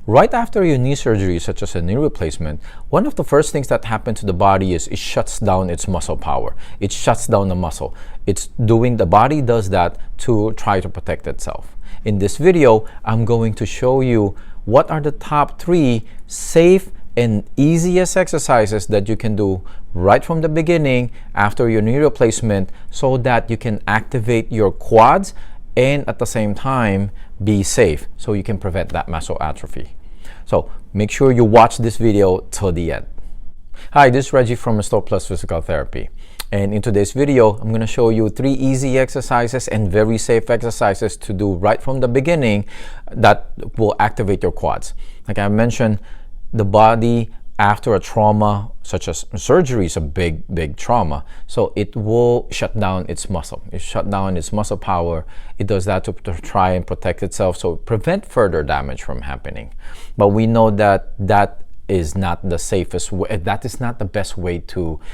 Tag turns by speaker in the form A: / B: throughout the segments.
A: Right after your knee surgery, such as a knee replacement, one of the first things that happen to the body is it shuts down its muscle power. It shuts down the muscle. The body does that to try to protect itself. In this video, I'm going to show you what are the top 3 safe and easiest exercises that you can do right from the beginning after your knee replacement so that you can activate your quads and at the same time be safe so you can prevent that muscle atrophy. So make sure you watch this video till the end. Hi, this is Reggie from Restore Plus Physical Therapy, and in today's video I'm going to show you 3 easy exercises and very safe exercises to do right from the beginning that will activate your quads. Like I mentioned, the body after a trauma such as surgery is a big trauma, so it will shut down its muscle. It shut down its muscle power. It does that to try and protect itself, so prevent further damage from happening. But we know that that is not the safest way, that is not the best way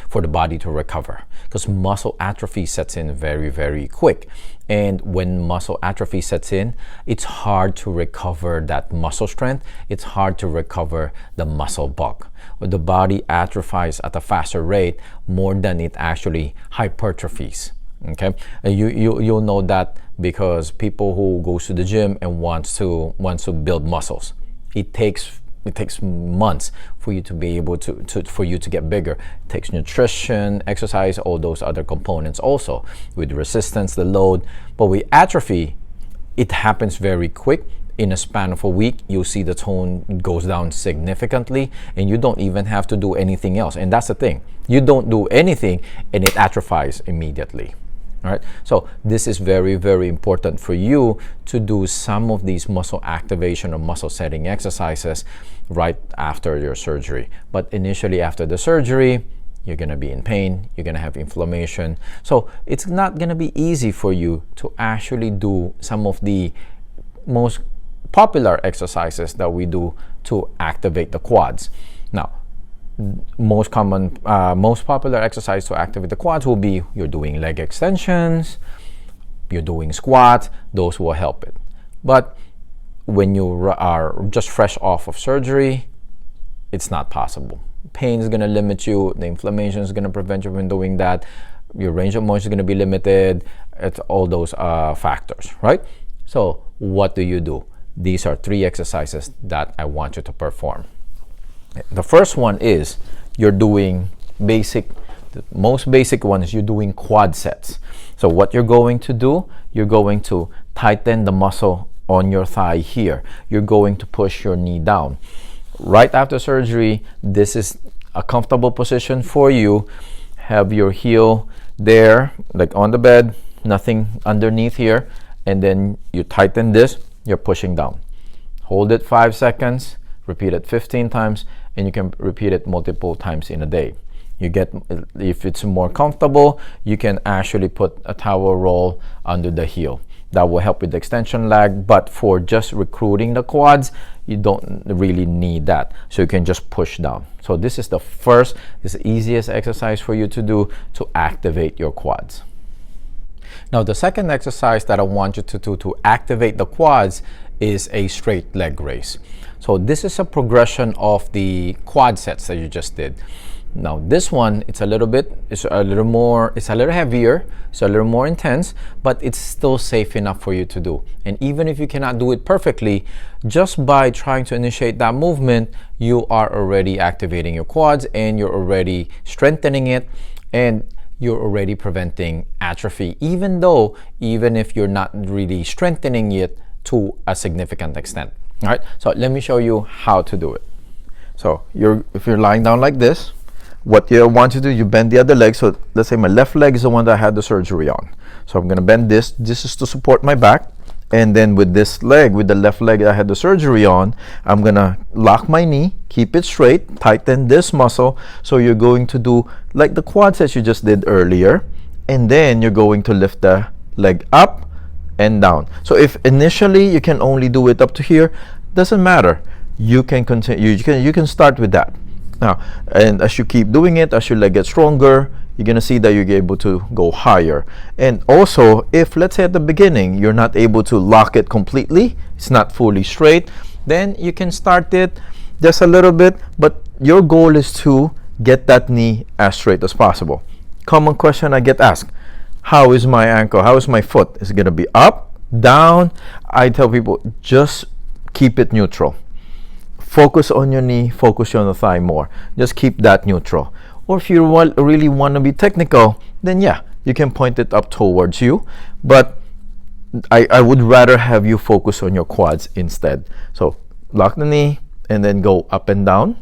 A: for the body to recover, because muscle atrophy sets in very quick, and when muscle atrophy sets in, it's hard to recover that muscle strength. It's hard to recover the muscle bulk. The body atrophies at a faster rate more than it actually hypertrophies. Okay, you'll know that because people who goes to the gym and wants to build muscles, it takes months for you to be able for you to get bigger. It takes nutrition, exercise, all those other components also, with resistance, the load. But with atrophy, it happens very quick. In a span of a week, you'll see the tone goes down significantly, and you don't even have to do anything else. And that's the thing, you don't do anything and it atrophies immediately. All right, so this is very important for you to do some of these muscle activation or muscle setting exercises right after your surgery. But initially after the surgery, you're going to be in pain, you're going to have inflammation, so it's not going to be easy for you to actually do some of the most popular exercises that we do to activate the quads. Now, most popular exercise to activate the quads will be you're doing leg extensions, you're doing squats. Those will help it. But when you are just fresh off of surgery, it's not possible. Pain is going to limit you, the inflammation is going to prevent you from doing that, your range of motion is going to be limited. It's all those factors, right? So what do? These are 3 exercises that I want you to perform. The first one is you're doing the most basic one is you're doing quad sets. So what you're going to do, you're going to tighten the muscle on your thigh here. You're going to push your knee down. Right after surgery, this is a comfortable position for you. Have your heel there, like on the bed, nothing underneath here, and then you tighten this, you're pushing down. Hold it 5 seconds, repeat it 15 times, and you can repeat it multiple times in a day. If it's more comfortable, you can actually put a towel roll under the heel. That will help with the extension lag, but for just recruiting the quads, you don't really need that. So you can just push down. So this is the easiest exercise for you to do to activate your quads. Now, the second exercise that I want you to do to activate the quads is a straight leg raise. So this is a progression of the quad sets that you just did. Now this one, it's a little heavier, it's a little more intense, but it's still safe enough for you to do. And even if you cannot do it perfectly, just by trying to initiate that movement, you are already activating your quads and you're already strengthening it, and you're already preventing atrophy, even if you're not really strengthening it to a significant extent. All right, so let me show you how to do it. So if you're lying down like this, what you want to do, you bend the other leg. So let's say my left leg is the one that I had the surgery on. So I'm going to bend this. This is to support my back. And then with this leg, with the left leg that I had the surgery on, I'm going to lock my knee, keep it straight, tighten this muscle. So you're going to do like the quad sets you just did earlier. And then you're going to lift the leg up and down. So if initially you can only do it up to here, doesn't matter. You can continue. You can start with that. Now, and as you keep doing it, as your leg gets stronger, you're gonna see that you're able to go higher. And also, if let's say at the beginning you're not able to lock it completely, it's not fully straight, Then you can start it just a little bit, but your goal is to get that knee as straight as possible. Common question I get asked: how is my ankle? How is my foot? Is it going to be up, down? I tell people, just keep it neutral. Focus on your knee, focus on the thigh more. Just keep that neutral. Or if you really want to be technical, then yeah, you can point it up towards you. But I would rather have you focus on your quads instead. So lock the knee and then go up and down.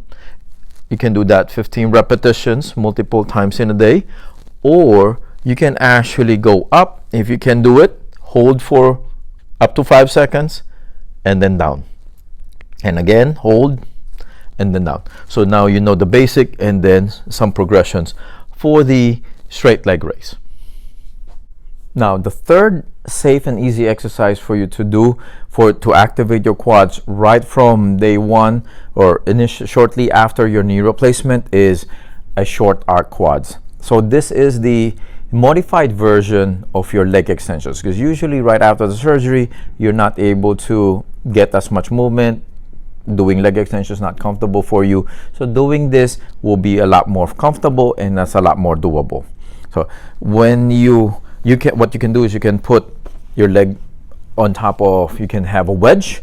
A: You can do that 15 repetitions multiple times in a day. Or you can actually go up. If you can do it, hold for up to 5 seconds and then down. And again, hold and then down. So now you know the basic, and then some progressions for the straight leg raise. Now, the third safe and easy exercise for you to do to activate your quads right from day one or shortly after your knee replacement is a short arc quads. So this is the modified version of your leg extensions, because usually right after the surgery you're not able to get as much movement. Doing leg extensions not comfortable for you, so doing this will be a lot more comfortable, and that's a lot more doable. So when what you can do is you can put your leg on top of, you can have a wedge,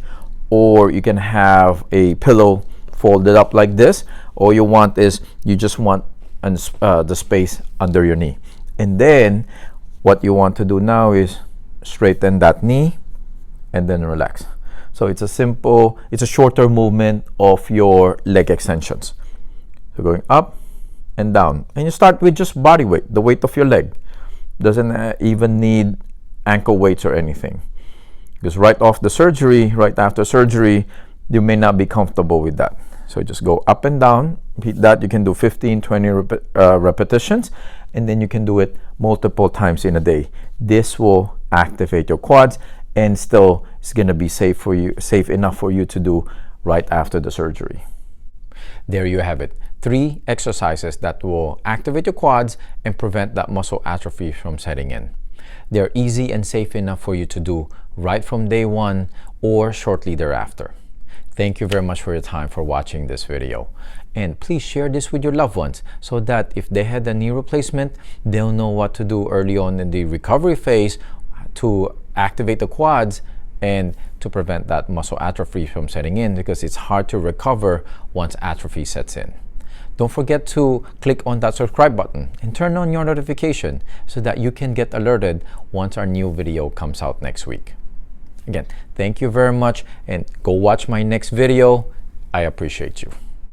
A: or you can have a pillow folded up like this. All you want is you just want the space under your knee, and then what you want to do now is straighten that knee and then relax. So it's a shorter movement of your leg extensions. So going up and down, and you start with just body weight, the weight of your leg. Doesn't even need ankle weights or anything, because right after surgery, you may not be comfortable with that. So just go up and down, repeat that. You can do 15, 20 repetitions, and then you can do it multiple times in a day. This will activate your quads, and still it's going to be safe enough for you to do right after the surgery. There you have it. 3 exercises that will activate your quads and prevent that muscle atrophy from setting in. They're easy and safe enough for you to do right from day one or shortly thereafter. Thank you very much for your time for watching this video. And please share this with your loved ones so that if they had a knee replacement, they'll know what to do early on in the recovery phase to activate the quads and to prevent that muscle atrophy from setting in, because it's hard to recover once atrophy sets in. Don't forget to click on that subscribe button and turn on your notification so that you can get alerted once our new video comes out next week. Again, thank you very much, and go watch my next video. I appreciate you.